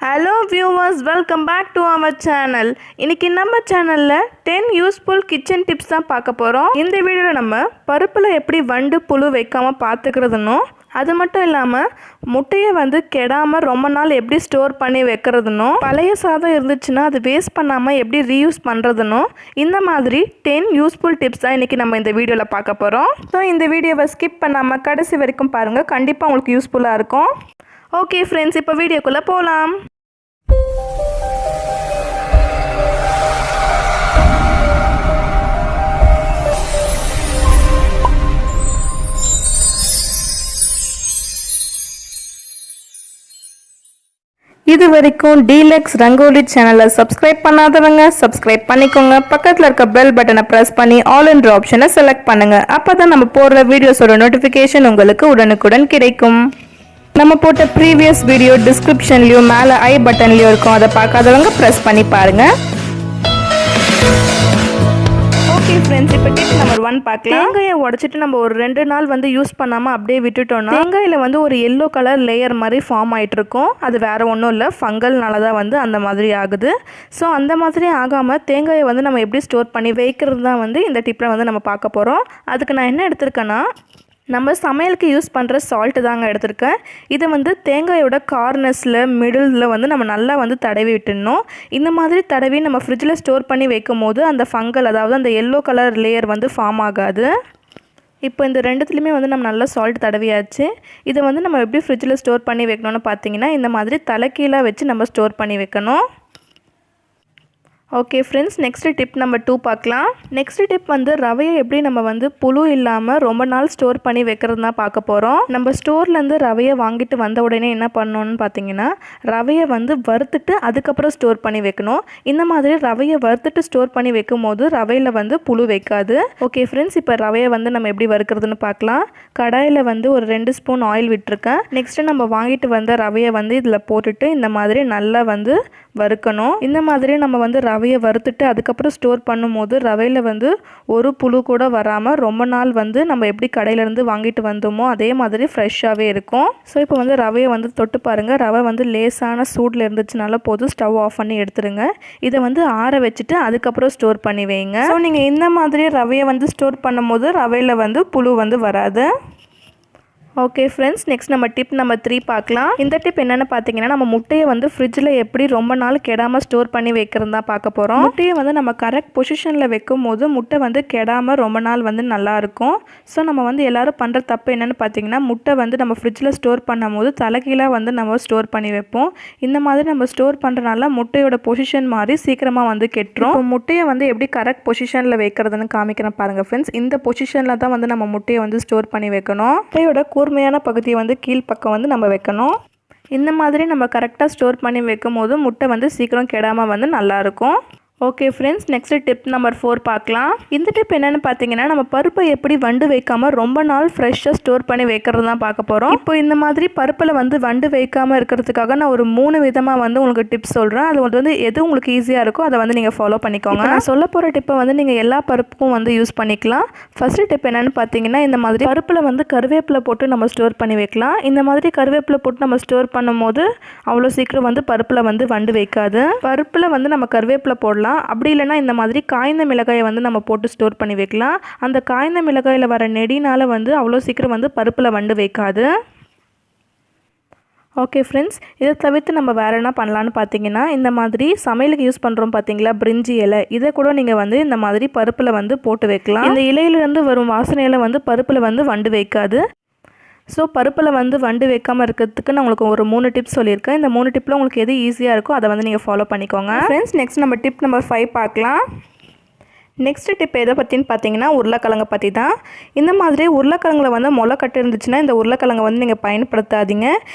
Hello viewers, welcome back to our channel. இன்னைக்கு நம்ம சேனல்ல 10 யூஸ்ஃபுல் கிச்சன் டிப்ஸ் தான் பார்க்க போறோம். இந்த வீடியோல நம்ம பருப்புல எப்படி வண்டு புழு வைக்காம பாத்துக்கிறதுனோ, அது மட்டும் இல்லாம முட்டையை வந்து கெடாம ரொம்ப நாள் எப்படி ஸ்டோர் பண்ணி வைக்கிறதுனோ, பழைய சாதம் இருந்துச்சுன்னா அது வேஸ்ட் பண்ணாம எப்படி ரீயூஸ் பண்றதுனோ, இந்த மாதிரி 10 யூஸ்ஃபுல் டிப்ஸ் தான் இன்னைக்கு நம்ம இந்த வீடியோல பார்க்க போறோம். ஸோ இந்த வீடியோவை ஸ்கிப் பண்ணாம கடைசி வரைக்கும் பாருங்க, கண்டிப்பா உங்களுக்கு யூஸ்ஃபுல்லா இருக்கும். ஓகே ஃப்ரெண்ட்ஸ், இப்போ வீடியோக்குள்ள போகலாம். இது வரைக்கும் DELUXE ரங்கோலி சேனலை சப்ஸ்கிரைப் பண்ணாதவங்க சப்ஸ்கிரைப் பண்ணிக்கோங்க. பக்கத்தில் இருக்க பெல் பட்டனை ப்ரெஸ் பண்ணி ஆல் என்ற ஆப்ஷனை செலக்ட் பண்ணுங்க. அப்பதான் நம்ம போடுற வீடியோஸோட நோட்டிஃபிகேஷன் உங்களுக்கு உடனுக்குடன் கிடைக்கும். நம்ம போட்ட ப்ரீவியஸ் வீடியோ டிஸ்கிரிப்ஷன்லயும் மேலே ஐ பட்டன்லயும் இருக்கும், அதை பார்க்காதவங்க ப்ரெஸ் பண்ணி பாருங்க. ஓகே ஃப்ரெண்ட்ஸ், இப்போ டிப் நம்பர் 1 பார்க்கலாம். தேங்காயை உடச்சிட்டு நம்ம ஒரு 2 நாள் வந்து யூஸ் பண்ணாமல் அப்படியே விட்டுட்டோம்னா தேங்காயில் வந்து ஒரு எல்லோ கலர் லேயர் மாதிரி ஃபார்ம் ஆகிட்டு இருக்கும். அது வேறு ஒன்றும் இல்லை, ஃபங்கல்னால தான் வந்து அந்த மாதிரி ஆகுது. ஸோ அந்த மாதிரி ஆகாமல் தேங்காயை வந்து நம்ம எப்படி ஸ்டோர் பண்ணி வைக்கிறது தான் வந்து இந்த டிப்பில் வந்து நம்ம பார்க்க போகிறோம். அதுக்கு நான் என்ன எடுத்திருக்கேன்னா, நம்ம சமையலுக்கு யூஸ் பண்ணுற சால்ட்டு தாங்க எடுத்திருக்கேன். இதை வந்து தேங்காயோட கார்னர்ஸில் மிடில் வந்து நம்ம நல்லா வந்து தடவி விட்டுடணும். இந்த மாதிரி தடவி நம்ம ஃப்ரிட்ஜில் ஸ்டோர் பண்ணி வைக்கும் போது அந்த ஃபங்கல், அதாவது அந்த எல்லோ கலர் லேயர் வந்து ஃபார்ம் ஆகாது. இப்போ இந்த ரெண்டுத்துலேயுமே வந்து நம்ம நல்லா சால்ட் தடவியாச்சு. இதை வந்து நம்ம எப்படி ஃப்ரிட்ஜில் ஸ்டோர் பண்ணி வைக்கணும்னு பார்த்தீங்கன்னா, இந்த மாதிரி தலைக்கீழாக வச்சு நம்ம ஸ்டோர் பண்ணி வைக்கணும். Okay friends, next tip number 2 பார்க்கலாம். நெக்ஸ்ட் டிப் வந்து ரவையை எப்படி நம்ம வந்து புழு இல்லாமல் ரொம்ப நாள் ஸ்டோர் பண்ணி வைக்கிறது தான் பார்க்க போகிறோம். நம்ம ஸ்டோர்லேருந்து ரவையை வாங்கிட்டு வந்த உடனே என்ன பண்ணணும்னு பார்த்தீங்கன்னா, ரவையை வந்து வறுத்துட்டு அதுக்கப்புறம் ஸ்டோர் பண்ணி வைக்கணும். இந்த மாதிரி ரவையை வறுத்துட்டு ஸ்டோர் பண்ணி வைக்கும் போது ரவையில் வந்து புழு வைக்காது. ஓகே ஃப்ரெண்ட்ஸ், இப்போ ரவையை வந்து நம்ம எப்படி வறுக்கிறதுன்னு பார்க்கலாம். கடாயில் வந்து ஒரு 2 ஸ்பூன் ஆயில் விட்டுருக்கேன். நெக்ஸ்ட்டு நம்ம வாங்கிட்டு வந்த ரவையை வந்து இதில் போட்டுட்டு இந்த மாதிரி நல்லா வந்து வறுக்கணும். இந்த மாதிரி நம்ம வந்து ரவையை வறுத்துட்டு அதுக்கப்புறம் ஸ்டோர் பண்ணும்போது ரவையில் வந்து ஒரு புழு கூட வராமல் ரொம்ப நாள் வந்து நம்ம எப்படி கடையிலேருந்து வாங்கிட்டு வந்தோமோ அதே மாதிரி ஃப்ரெஷ்ஷாகவே இருக்கும். ஸோ இப்போ வந்து ரவையை வந்து தொட்டு பாருங்கள். ரவை வந்து லேசான சூடில் இருந்துச்சுனால போதும், ஸ்டவ் ஆஃப் பண்ணி எடுத்துருங்க. இதை வந்து ஆற வச்சுட்டு அதுக்கப்புறம் ஸ்டோர் பண்ணி வைங்க. ஸோ நீங்கள் இந்த மாதிரி ரவையை வந்து ஸ்டோர் பண்ணும்போது ரவையில் வந்து புழு வந்து வராது. ஓகே ஃப்ரெண்ட்ஸ், நெக்ஸ்ட் நம்ம டிப் நம்பர் 3 பார்க்கலாம். இந்த டிப் என்னென்னு பார்த்தீங்கன்னா, நம்ம முட்டையை வந்து ஃப்ரிட்ஜில் எப்படி ரொம்ப நாள் கெடாமல் ஸ்டோர் பண்ணி வைக்கிறது தான் பார்க்க போகிறோம். முட்டையை வந்து நம்ம கரெக்ட் பொசிஷனில் வைக்கும் போது முட்டை வந்து கெடாமல் ரொம்ப நாள் வந்து நல்லாயிருக்கும். ஸோ நம்ம வந்து எல்லோரும் பண்ணுற தப்பு என்னென்னு பார்த்தீங்கன்னா, முட்டை வந்து நம்ம ஃப்ரிட்ஜில் ஸ்டோர் பண்ணும் போது தலைகீழாக வந்து நம்ம ஸ்டோர் பண்ணி வைப்போம். இந்த மாதிரி நம்ம ஸ்டோர் பண்ணுறனால முட்டையோட பொசிஷன் மாதிரி சீக்கிரமாக வந்து கெட்டுரும். இப்போ முட்டையை வந்து எப்படி கரெக்ட் பொசிஷனில் வைக்கிறதுன்னு காமிக்கிறேன் பாருங்கள் ஃப்ரெண்ட்ஸ். இந்த பொசிஷனில் தான் வந்து நம்ம முட்டையை வந்து ஸ்டோர் பண்ணி வைக்கணும். முட்டையோட கூர்மையான பகுதியை வந்து கீழ்ப்பக்கம் வந்து நம்ம வைக்கணும். இந்த மாதிரி நம்ம கரெக்டாக ஸ்டோர் பண்ணி வைக்கும் போது முட்டை வந்து சீக்கிரம் கெடாமல் வந்து நல்லாயிருக்கும். Okay friends, next tip number 4 பார்க்கலாம். இந்த டிப் என்னென்னு பார்த்தீங்கன்னா, நம்ம பருப்பை எப்படி வண்டு வைக்காமல் ரொம்ப நாள் ஃப்ரெஷ்ஷாக ஸ்டோர் பண்ணி வைக்கிறது தான் பார்க்க போகிறோம். இப்போ இந்த மாதிரி பருப்பில் வந்து வண்டு வைக்காமல் இருக்கிறதுக்காக நான் ஒரு 3 விதமாக வந்து உங்களுக்கு டிப்ஸ் சொல்கிறேன். அது வந்து எது உங்களுக்கு ஈஸியாக இருக்கோ அதை வந்து நீங்கள் ஃபாலோ பண்ணிக்கோங்க. நான் சொல்ல போகிற டிப்பை வந்து நீங்கள் எல்லா பருப்புக்கும் வந்து யூஸ் பண்ணிக்கலாம். ஃபஸ்ட்டு டிப் என்னென்னு பார்த்தீங்கன்னா, இந்த மாதிரி பருப்பில் வந்து கருவேப்பிலை போட்டு நம்ம ஸ்டோர் பண்ணி வைக்கலாம். இந்த மாதிரி கருவேப்பிலை போட்டு நம்ம ஸ்டோர் பண்ணும் போது அவ்வளோ சீக்கிரம் வந்து பருப்பில் வந்து வண்டு வைக்காது. பருப்பில் வந்து நம்ம கருவேப்பிலை போடலாம். அப்படி இல்லைனா இந்த மாதிரி காய்ந்த மிளகாயை வந்து நம்ம போட்டு ஸ்டோர் பண்ணி வைக்கலாம். அந்த காய்ந்த மிளகாயில் வர நெடினால் வந்து அவ்வளோ சீக்கிரம் வந்து பருப்பில் வண்டு வைக்காது. ஓகே ஃப்ரெண்ட்ஸ், இதை தவிர்த்து நம்ம வேறு என்ன பண்ணலான்னு பார்த்தீங்கன்னா, இந்த மாதிரி சமையலுக்கு யூஸ் பண்ணுறோம் பார்த்தீங்களா, பிரிஞ்சி இலை, இதை கூட நீங்கள் வந்து இந்த மாதிரி பருப்பில் வந்து போட்டு வைக்கலாம். இந்த இலையிலேருந்து வரும் வாசனையில் வந்து பருப்பில் வந்து வண்டு வைக்காது. ஸோ பருப்பில் வந்து வண்டு வைக்காமல் இருக்கிறதுக்கு நான் உங்களுக்கு ஒரு 3 டிப்ஸ் சொல்லியிருக்கேன். இந்த 3 டிப்பில் உங்களுக்கு எது ஈஸியாக இருக்கோ அதை வந்து நீங்கள் ஃபாலோ பண்ணிக்கோங்க. ஃப்ரெண்ட்ஸ், நெக்ஸ்ட் நம்ம டிப் நம்பர் 5 பார்க்கலாம். நெக்ஸ்ட் டிப் எதை பற்றின்னு பார்த்தீங்கன்னா, உருளைக்கிழங்கை பற்றி தான். இந்த மாதிரி உருளைக்கிழங்குல வந்து முளை கட்டு இருந்துச்சுன்னா இந்த உருளைக்கிழங்கை வந்து நீங்கள் பயன்படுத்தாதீங்க.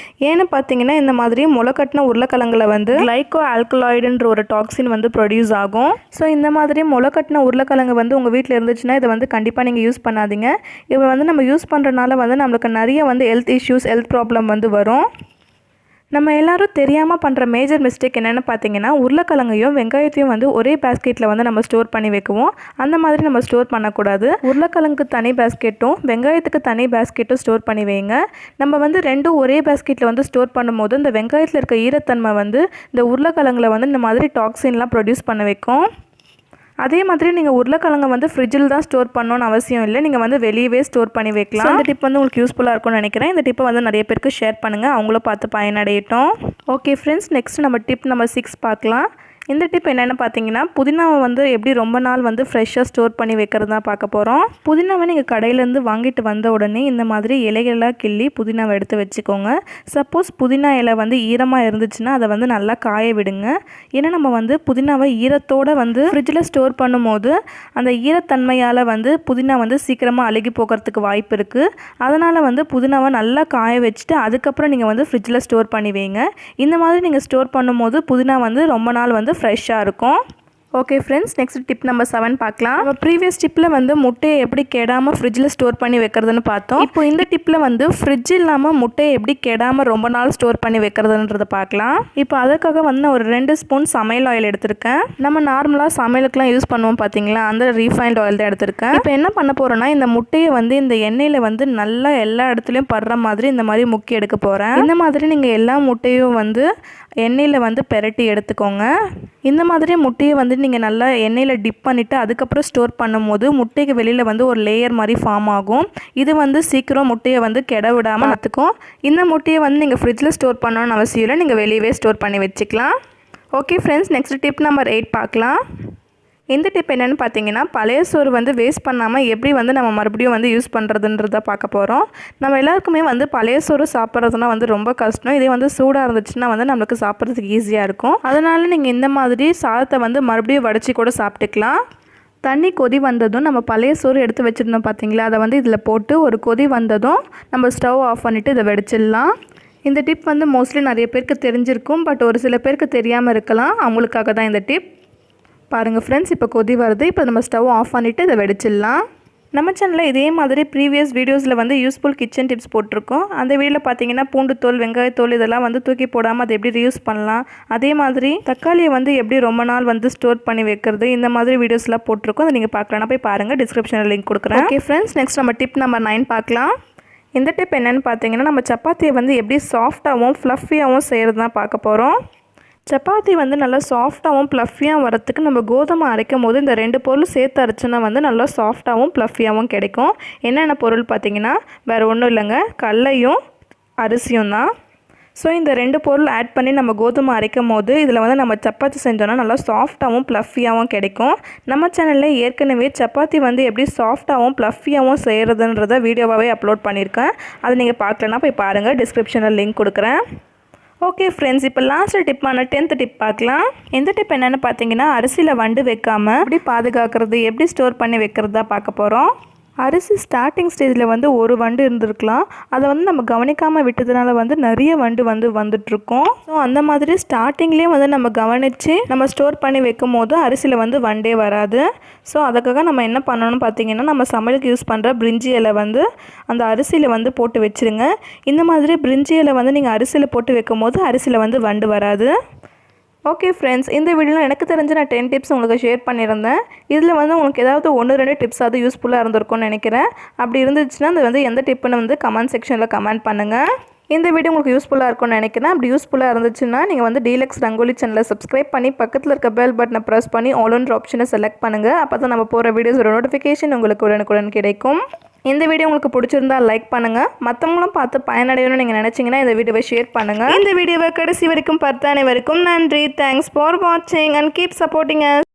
ஏன்னு பார்த்தீங்கன்னா, இந்த மாதிரி முளை கட்டின உருளைக்கிழங்குல வந்து கிளைக்கோ ஆல்கலாய்டுன்ற ஒரு டாக்ஸின் வந்து ப்ரொடியூஸ் ஆகும். ஸோ இந்த மாதிரி முளை கட்டின உருளைக்கிழங்கு வந்து உங்கள் வீட்டில் இருந்துச்சுன்னா இதை வந்து கண்டிப்பாக நீங்கள் யூஸ் பண்ணாதீங்க. இதை வந்து நம்ம யூஸ் பண்ணுறதுனால வந்து நம்மளுக்கு நிறைய வந்து ஹெல்த் இஷ்யூஸ், ஹெல்த் ப்ராப்ளம் வந்து வரும். நம்ம எல்லாரும் தெரியாமல் பண்ணுற மேஜர் மிஸ்டேக் என்னென்னு பார்த்தீங்கன்னா உருளைக்கிழங்கையும் வெங்காயத்தையும் வந்து ஒரே பேஸ்கெட்டில் வந்து நம்ம ஸ்டோர் பண்ணி வைக்குவோம். அந்த மாதிரி நம்ம ஸ்டோர் பண்ணக்கூடாது. உருளைக்கிழங்குக்கு தனி பேஸ்கெட்டும் வெங்காயத்துக்கு தனி பேஸ்கெட்டும் ஸ்டோர் பண்ணி வைங்க. நம்ம வந்து ரெண்டும் ஒரே பேஸ்கெட்டில் வந்து ஸ்டோர் பண்ணும்போது இந்த வெங்காயத்தில் இருக்க ஈரத்தன்மை வந்து இந்த உருளைக்கிழங்குல வந்து இந்த மாதிரி டாக்ஸின்லாம் ப்ரொடியூஸ் பண்ண வைக்கும். அதே மாதிரி நீங்கள் உருளைக்கிழங்கை வந்து ஃப்ரிட்ஜில் தான் ஸ்டோர் பண்ணணும்னு அவசியம் இல்லை. நீங்கள் வந்து வெளியவே ஸ்டோர் பண்ணி வைக்கலாம். இந்த டிப் வந்து உங்களுக்கு யூஸ்ஃபுல்லாக இருக்கும்னு நினைக்கிறேன். இந்த டிப்பை வந்து நிறைய பேருக்கு ஷேர் பண்ணுங்கள், அவங்களும் பார்த்து பயனடையட்டும். ஓகே ஃப்ரெண்ட்ஸ், நெக்ஸ்ட் நம்ம டிப் நம்பர் 6 பார்க்கலாம். இந்த டிப் என்னென்னு பார்த்தீங்கன்னா புதினாவை வந்து எப்படி ரொம்ப நாள் வந்து ஃப்ரெஷ்ஷாக ஸ்டோர் பண்ணி வைக்கிறது தான் பார்க்க போகிறோம். புதினாவை நீங்கள் கடையிலேருந்து வாங்கிட்டு வந்த உடனே இந்த மாதிரி இலைகளாக கிள்ளி புதினாவை எடுத்து வச்சுக்கோங்க. சப்போஸ் புதினா இலை வந்து ஈரமாக இருந்துச்சுன்னா அதை வந்து நல்லா காய விடுங்க. ஏன்னா நம்ம வந்து புதினாவை ஈரத்தோடு வந்து ஃப்ரிட்ஜில் ஸ்டோர் பண்ணும்போது அந்த ஈரத்தன்மையால் வந்து புதினா வந்து சீக்கிரமாக அழுகி போகிறதுக்கு வாய்ப்பு இருக்குது. அதனால் வந்து புதினாவை நல்லா காய வச்சுட்டு அதுக்கப்புறம் நீங்கள் வந்து ஃப்ரிட்ஜில் ஸ்டோர் பண்ணி வைங்க. இந்த மாதிரி நீங்கள் ஸ்டோர் பண்ணும்போது புதினா வந்து ரொம்ப நாள் வந்து ஃப்ரெஷ்ஷாக இருக்கும். Okay friends, next tip number 7 பார்க்கலாம். நம்ம ப்ரீவியஸ் டிப்பில் வந்து முட்டையை எப்படி கெடாமல் ஃப்ரிட்ஜில் ஸ்டோர் பண்ணி வைக்கிறதுன்னு பார்த்தோம். இப்போ இந்த டிப்பில் வந்து ஃப்ரிட்ஜ் இல்லாமல் முட்டையை எப்படி கெடாமல் ரொம்ப நாள் ஸ்டோர் பண்ணி வைக்கிறதுன்றதை பார்க்கலாம். இப்போ அதற்காக வந்து நான் ஒரு 2 ஸ்பூன் சமையல் ஆயில் எடுத்திருக்கேன். நம்ம நார்மலாக சமையலுக்குலாம் யூஸ் பண்ணுவோம் பார்த்தீங்களா, அந்த ரீஃபைண்ட் ஆயில் தான் எடுத்திருக்கேன். இப்போ என்ன பண்ண போகிறோன்னா இந்த முட்டையை வந்து இந்த எண்ணெயில் வந்து நல்லா எல்லா இடத்துலையும் படுற மாதிரி இந்த மாதிரி முக்கி எடுக்க போகிறேன். இந்த மாதிரி நீங்கள் எல்லா முட்டையும் வந்து எண்ணெயில் வந்து பெரட்டி எடுத்துக்கோங்க. இந்த மாதிரி முட்டையை வந்து நீங்கள் நல்லா எண்ணெயில் டிப் பண்ணிவிட்டு அதுக்கப்புறம் ஸ்டோர் பண்ணும்போது முட்டைக்கு வெளியில் வந்து ஒரு லேயர் மாதிரி ஃபார்ம் ஆகும். இது வந்து சீக்கிரம் முட்டையை வந்து கெட விடாமல் பார்த்துக்கும். இந்த முட்டையை வந்து நீங்கள் ஃப்ரிட்ஜில் ஸ்டோர் பண்ணணும்னு அவசியம் இல்லை, நீங்கள் வெளியவே ஸ்டோர் பண்ணி வச்சுக்கலாம். Okay friends, next tip number 8 பார்க்கலாம். இந்த டிப் என்னென்னு பார்த்தீங்கன்னா பழைய சோறு வந்து வேஸ்ட் பண்ணாமல் எப்படி வந்து நம்ம மறுபடியும் வந்து யூஸ் பண்ணுறதுன்றத பார்க்க போகிறோம். நம்ம எல்லாருக்குமே வந்து பழைய சோறு சாப்பிட்றதுனா வந்து ரொம்ப கஷ்டம். இதே வந்து சூடாக இருந்துச்சுன்னா வந்து நம்மளுக்கு சாப்பிட்றதுக்கு ஈஸியாக இருக்கும். அதனால் நீங்கள் இந்த மாதிரி சாதத்தை வந்து மறுபடியும் வடித்து கூட சாப்பிட்டுக்கலாம். தண்ணி கொதி வந்ததும் நம்ம பழைய சோறு எடுத்து வச்சுருந்தோம் பார்த்தீங்களா, அதை வந்து இதில் போட்டு ஒரு கொதி வந்ததும் நம்ம ஸ்டவ் ஆஃப் பண்ணிவிட்டு இதை வெடிச்சிடலாம். இந்த டிப் வந்து மோஸ்ட்லி நிறைய பேருக்கு தெரிஞ்சிருக்கும், பட் ஒரு சில பேருக்கு தெரியாமல் இருக்கலாம். அவங்களுக்காக தான் இந்த டிப். பாருங்கள் ஃப்ரெண்ட்ஸ், இப்போ கொதி வருது. இப்போ நம்ம ஸ்டவ் ஆஃப் பண்ணிவிட்டு இதை வெடிச்சிடலாம். நம்ம சேனலில் இதே மாதிரி ப்ரீவியஸ் வீடியோஸில் வந்து யூஸ்ஃபுல் கிச்சன் டிப்ஸ் போட்டிருக்கோம். அந்த வீடியோவில் பார்த்தீங்கன்னா பூண்டு தோல், வெங்காயத்தோல் இதெல்லாம் வந்து தூக்கி போடாமல் அதை எப்படி ரீயூஸ் பண்ணலாம், அதே மாதிரி தக்காளியை வந்து எப்படி ரொம்ப நாள் வந்து ஸ்டோர் பண்ணி வைக்கிறது, இந்த மாதிரி வீடியோஸ்லாம் போட்டிருக்கோம். அதை நீங்கள் பார்க்கலன்னா போய் பாருங்கள், டிஸ்கிரிப்ஷனில் லிங்க் கொடுக்குறேன். ஓகே ஃப்ரெண்ட்ஸ், நெக்ஸ்ட் நம்ம டிப் நம்பர் 9 பார்க்கலாம். இந்த டிப் என்னென்னு பார்த்தீங்கன்னா நம்ம சப்பாத்தியை வந்து எப்படி சாஃப்டாகவும் ஃப்ளஃபியாகவும் செய்கிறது தான் பார்க்க போகிறோம். சப்பாத்தி வந்து நல்லா சாஃப்டாகவும் ப்ளஃபியாக வரத்துக்கு நம்ம கோதுமை அரைக்கும் போது இந்த 2 பொருள் சேர்த்து அரைச்சோன்னா வந்து நல்லா சாஃப்டாகவும் ப்ளஃபியாகவும் கிடைக்கும். என்னென்ன பொருள் பார்த்திங்கன்னா வேறு ஒன்றும் இல்லைங்க, கடலையும் அரிசியும் தான். ஸோ இந்த 2 பொருள் ஆட் பண்ணி நம்ம கோதுமை அரைக்கும் போது இதில் வந்து நம்ம சப்பாத்தி செஞ்சோன்னா நல்லா சாஃப்டாகவும் ப்ளஃபியாகவும் கிடைக்கும். நம்ம சேனலில் ஏற்கனவே சப்பாத்தி வந்து எப்படி சாஃப்டாகவும் ப்ளஃபியாகவும் செய்கிறதுன்றத வீடியோவாகவே அப்லோட் பண்ணியிருக்கேன். அதை நீங்கள் பார்க்கலன்னா போய் பாருங்கள், டிஸ்கிரிப்ஷனில் லிங்க் கொடுக்குறேன். ஓகே ஃப்ரெண்ட்ஸ், இப்போ லாஸ்ட் டிப்பான 10th டிப் பார்க்கலாம். இந்த டிப் என்னென்னு பார்த்தீங்கன்னா அரிசியில் வண்டு வைக்காமல் எப்படி பாதுகாக்கிறது, எப்படி ஸ்டோர் பண்ணி வைக்கிறது தான் பார்க்க போகிறோம். அரிசி ஸ்டார்டிங் ஸ்டேஜில் வந்து ஒரு வண்டு இருந்திருக்கலாம். அதை வந்து நம்ம கவனிக்காமல் விட்டதுனால வந்து நிறைய வண்டு வந்து வந்துட்டுருக்கோம். ஸோ அந்த மாதிரி ஸ்டார்டிங்லேயே வந்து நம்ம கவனித்து நம்ம ஸ்டோர் பண்ணி வைக்கும் போது அரிசியில் வந்து வண்டே வராது. ஸோ அதுக்காக நம்ம என்ன பண்ணணும்னு பார்த்தீங்கன்னா நம்ம சமையலுக்கு யூஸ் பண்ணுற பிரிஞ்சி இலை வந்து அந்த அரிசியில் வந்து போட்டு வச்சுருங்க. இந்த மாதிரி பிரிஞ்சி இலை வந்து நீங்கள் அரிசியில் போட்டு வைக்கும் போது அரிசியில் வந்து வண்டு வராது. ஓகே ஃப்ரெண்ட்ஸ், இந்த வீடியோவில் எனக்கு தெரிஞ்ச நான் 10 டிப்ஸ் உங்களுக்கு ஷேர் பண்ணியிருந்தேன். இதில் வந்து உங்களுக்கு ஏதாவது 1-2 டிப்ஸாவது யூஸ்ஃபுல்லாக இருந்திருக்கும்னு நினைக்கிறேன். அப்படி இருந்துச்சுன்னா அது வந்து எந்த டிப்புன்னு வந்து கமெண்ட் செக்ஷனில் கமெண்ட் பண்ணுங்கள். இந்த வீடியோ உங்களுக்கு யூஸ்ஃபுல்லாக இருக்கும்னு நினைக்கிறேன். அப்படி யூஸ்ஃபுல்லாக இருந்துச்சுன்னா நீங்கள் வந்து DELUXE ரங்கோலி சேனலை சப்ஸ்கிரைப் பண்ணி பக்கத்தில் இருக்க பெல் பட்டனை ப்ரெஸ் பண்ணி ஆல் ஆப்ஷனை செலக்ட் பண்ணுங்கள். அப்போ தான் நம்ம போகிற வீடியோஸோட நோட்டிஃபிகேஷன் உங்களுக்கு உடனுக்குடன் கிடைக்கும். இந்த வீடியோ உங்களுக்கு பிடிச்சிருந்தா லைக் பண்ணுங்கள். மற்றவங்களும் பார்த்து பயனடையணும்னு நீங்கள் நினச்சிங்கன்னா இந்த வீடியோவை ஷேர் பண்ணுங்கள். இந்த வீடியோவை கடைசி வரைக்கும் பார்த்த அனைவருக்கும் நன்றி. தேங்க்ஸ் ஃபார் வாட்சிங் அண்ட் கீப் சப்போர்ட்டிங் us.